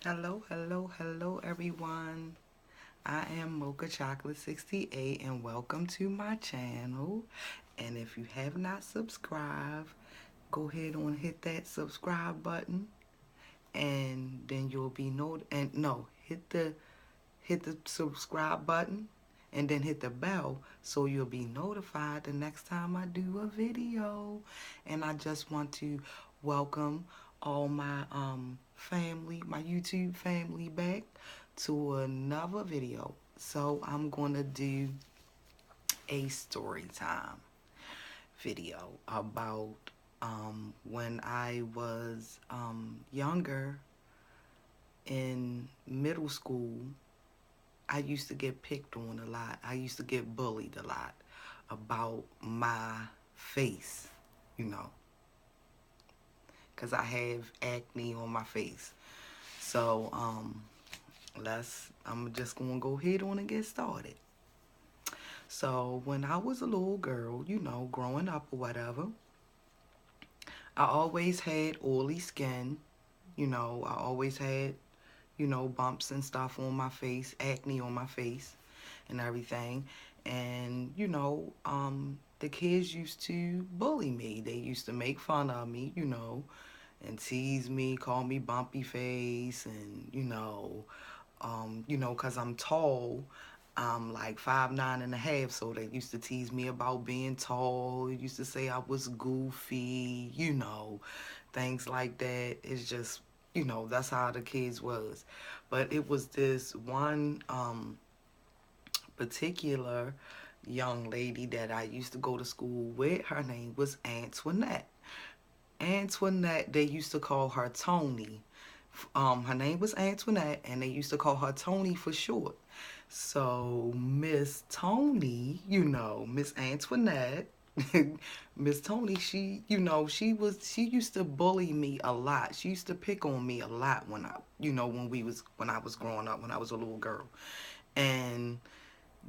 Hello, everyone. I am Mocha Chocolate 68 and welcome to my channel. And if you have not subscribed, go ahead and hit that subscribe button and then you'll be hit the subscribe button and then hit the bell so you'll be notified the next time I do a video. And I just want to welcome all my family, my YouTube family back to another video. So I'm going to do a story time video about when I was younger in middle school. I used to get picked on a lot. I used to get bullied a lot about my face, you know, because I have acne on my face. So, I'm just going to go ahead on and get started. So, when I was a little girl, you know, growing up or whatever, I always had oily skin. You know, I always had, bumps and stuff on my face, acne on my face and everything. And, the kids used to bully me. They used to make fun of me, and tease me, call me bumpy face, and, 'cause I'm tall. I'm like 5'9.5", so they used to tease me about being tall. They used to say I was goofy, things like that. It's just, that's how the kids was. But it was this one particular young lady that I used to go to school with. Her name was Antoinette. Antoinette, they used to call her Tony. Her name was Antoinette, and they used to call her Tony for short. So Miss Tony, Miss Antoinette, Miss Tony, she used to bully me a lot. She used to pick on me a lot when I was growing up, when I was a little girl. And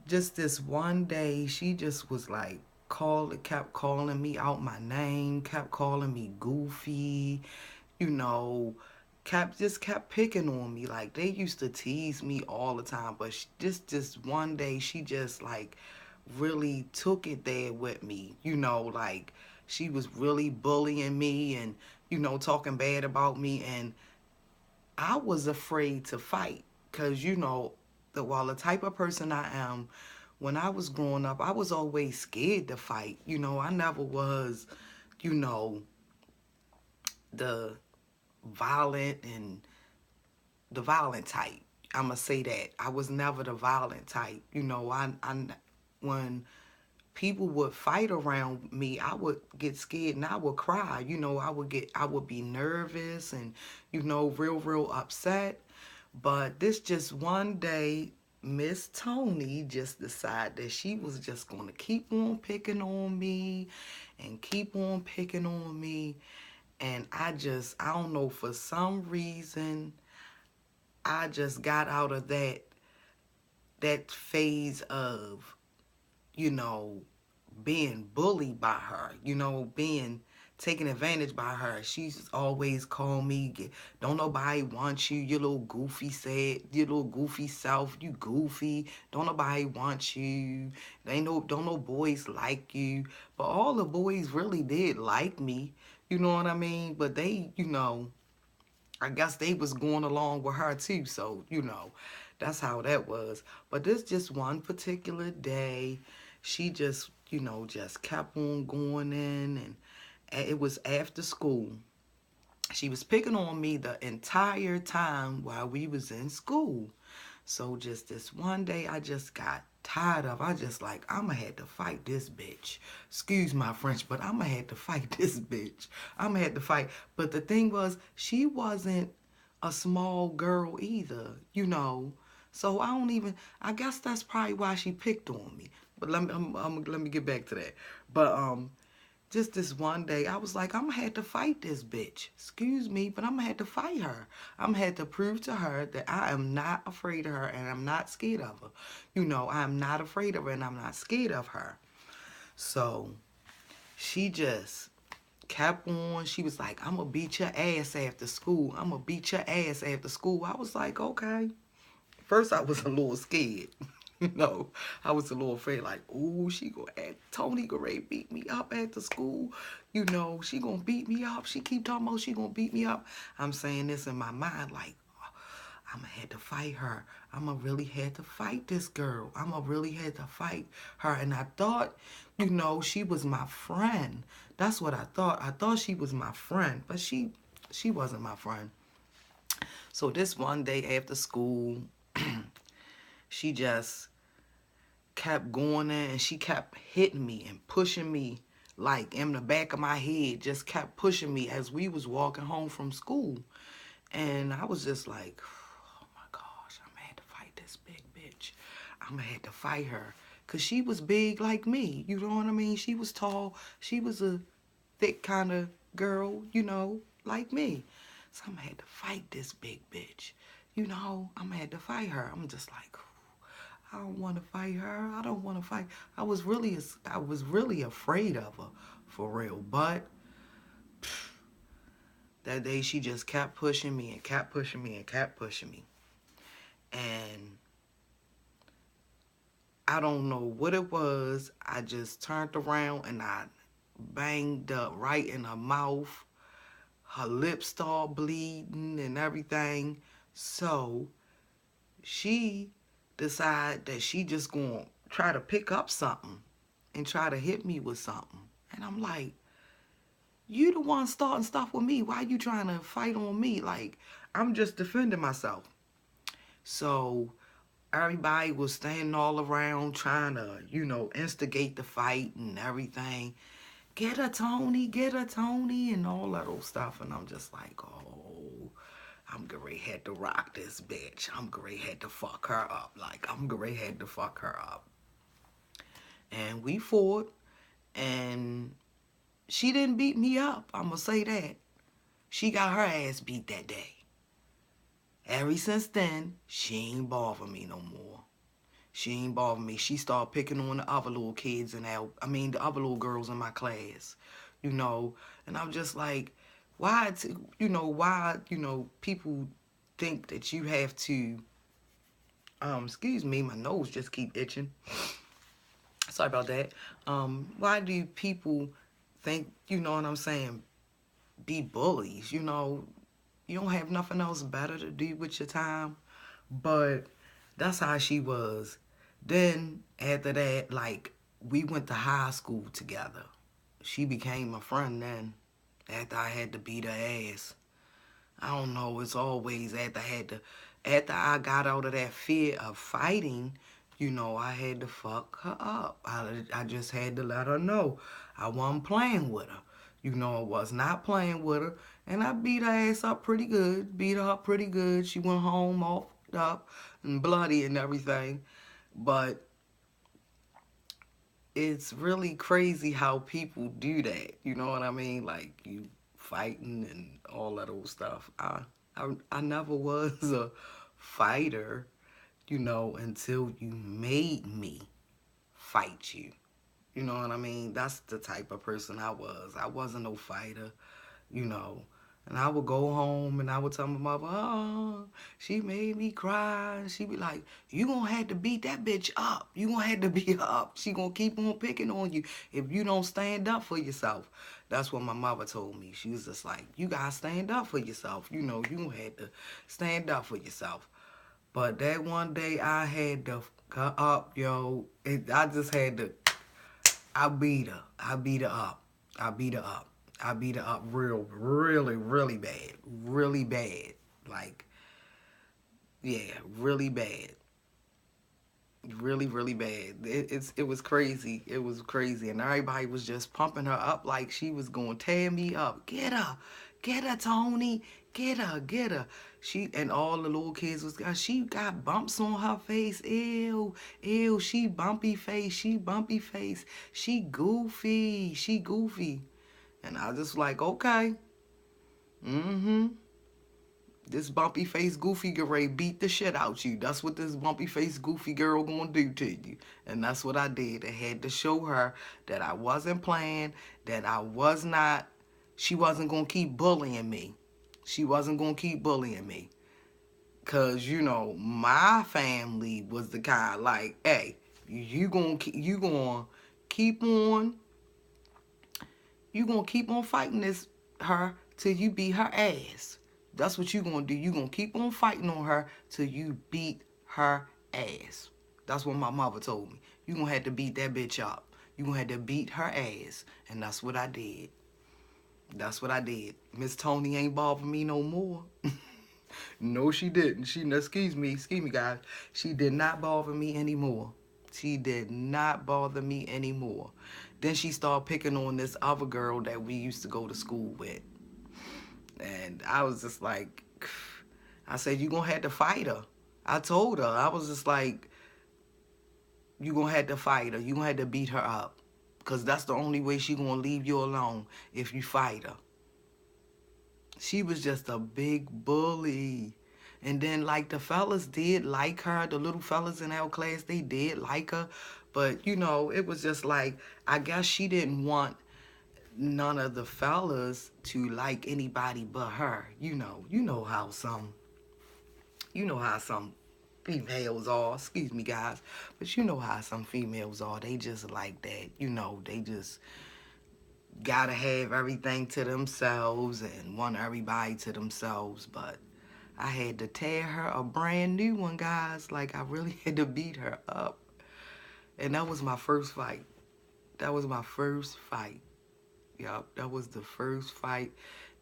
just this one day, she just was like kept calling me out my name, kept calling me goofy, you know, kept picking on me. Like they used to tease me all the time, but just this one day, she just like really took it there with me. Like she was really bullying me and talking bad about me, and I was afraid to fight because the type of person I am, when I was growing up, I was always scared to fight. I never was, you know, the violent and the violent type. I'ma say that I was never the violent type. When people would fight around me, I would get scared and I would cry. I would be nervous and real upset. But this just one day, Miss Tony just decided that she was just going to keep on picking on me and keep on picking on me. And I don't know, for some reason, I just got out of that phase of, you know, being bullied by her, being taken advantage by her. She's always called me, don't nobody want you, your little goofy your little goofy self, you goofy, don't nobody want you, don't no boys like you. But all the boys really did like me, you know what I mean? But they, I guess they was going along with her too, so that's how that was. But this just one particular day, she just just kept on going in, and it was after school. She was picking on me the entire time while we was in school. So just this one day, I just got tired of. I just like, I'ma have to fight this bitch. Excuse my French, but I'ma have to fight this bitch. I'ma have to fight. But the thing was, she wasn't a small girl either, So I guess that's probably why she picked on me. But let me get back to that. But just this one day, I was like, I'm gonna have to fight this bitch. Excuse me, but I'm gonna have to fight her. I'm gonna have to prove to her that I am not afraid of her and I'm not scared of her. I'm not afraid of her and I'm not scared of her. So she just, kept on. She was like, I'm going to beat your ass after school. I'm going to beat your ass after school. I was like, okay. First, I was a little scared. I was a little afraid, like, ooh, she gonna act, Tony gonna beat me up at the school. She gonna beat me up. She keep talking about she gonna beat me up. I'm saying this in my mind, like, I'm gonna have to fight her. I'm gonna really have to fight this girl. I'm gonna really have to fight her. And I thought, she was my friend. That's what I thought. I thought she was my friend, but she wasn't my friend. So this one day after school, she just kept going in and she kept hitting me and pushing me, like in the back of my head, just kept pushing me as we was walking home from school. And I was just like, oh my gosh, I'm gonna have to fight this big bitch. I'm gonna have to fight her. Cause she was big like me, you know what I mean? She was tall, she was a thick kind of girl, like me. So I'm gonna have to fight this big bitch. I'm gonna have to fight her. I'm just like, I don't want to fight her. I don't want to fight. I was really afraid of her, for real. But that day she just kept pushing me and kept pushing me and kept pushing me. And I don't know what it was. I just turned around and I banged up right in her mouth. Her lips started bleeding and everything. So she decided that she just gonna try to pick up something and try to hit me with something. And I'm like, you the one starting stuff with me. Why you trying to fight on me? Like, I'm just defending myself. So everybody was standing all around trying to, instigate the fight and everything. Get her, Tony, and all that old stuff. And I'm just like, oh, I'm gonna have to rock this bitch. I'm gonna have to fuck her up. Like, I'm gonna have to fuck her up. And we fought, and she didn't beat me up. I'm gonna say that. She got her ass beat that day. Ever since then, she ain't bother me no more. She ain't bother me. She started picking on the other little kids and the other little girls in my class, And I'm just like, why, people think that you have to, excuse me, my nose just keep itching. Sorry about that. Why do people think, you know what I'm saying, be bullies? You don't have nothing else better to do with your time. But that's how she was. Then after that, like, we went to high school together. She became my friend then, after I had to beat her ass. I don't know, it's always after I got out of that fear of fighting, I had to fuck her up. I just had to let her know I wasn't playing with her. I was not playing with her. And I beat her ass up pretty good. Beat her up pretty good. She went home all up and bloody and everything. But it's really crazy how people do that. You know what I mean? Like, you fighting and all that old stuff. I never was a fighter, until you made me fight you. You know what I mean? That's the type of person I was. I wasn't no fighter, you know. And I would go home and I would tell my mother, oh, she made me cry. And she'd be like, you gonna have to beat that bitch up. You gonna have to beat her up. She gonna keep on picking on you if you don't stand up for yourself. That's what my mother told me. She was just like, you gotta stand up for yourself. You gonna have to stand up for yourself. But that one day I had to cut up, yo. I just had to, I beat her. I beat her up. I beat her up. I beat her up really bad. Really bad. Like, yeah, really bad. Really bad. It was crazy. It was crazy. And everybody was just pumping her up like she was going to tear me up. Get her, Tony. Get her. And all the little kids was, she got bumps on her face. Ew, she bumpy face. She goofy. And I was just like, okay. This bumpy face goofy girl beat the shit out you. That's what this bumpy face goofy girl gonna do to you. And that's what I did. I had to show her that I wasn't playing, that I was not She wasn't going to keep bullying me. She wasn't going to keep bullying me. Because, you know, my family was the kind like, hey, you going to keep on, you going to keep on fighting her till you beat her ass. That's what you going to do. You going to keep on fighting on her till you beat her ass. That's what my mother told me. You going to have to beat that bitch up. You going to have to beat her ass. And that's what I did. That's what I did. Miss Tony ain't bothering me no more. No, she didn't. Excuse me, guys. She did not bother me anymore. She did not bother me anymore. Then she started picking on this other girl that we used to go to school with. And I was just like, I said, you gonna have to fight her. I told her, I was just like, you gonna have to fight her. You gonna have to beat her up. Because that's the only way she gonna leave you alone, if you fight her. She was just a big bully. And then, like, the fellas did like her. The little fellas in our class, they did like her. But, you know, it was just like, I guess she didn't want none of the fellas to like anybody but her. You know how some females are. Excuse me, guys. But you know how some females are. They just like that. You know, they just gotta have everything to themselves and want everybody to themselves. But I had to tear her a brand new one, guys. Like, I really had to beat her up. And that was my first fight. That was my first fight. Yup, that was the first fight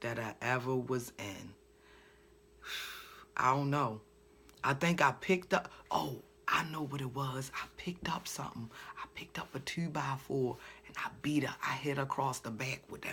that I ever was in. I don't know. I think I picked up, oh, I know what it was. I picked up something. I picked up a 2x4 and I beat her. I hit her across the back with that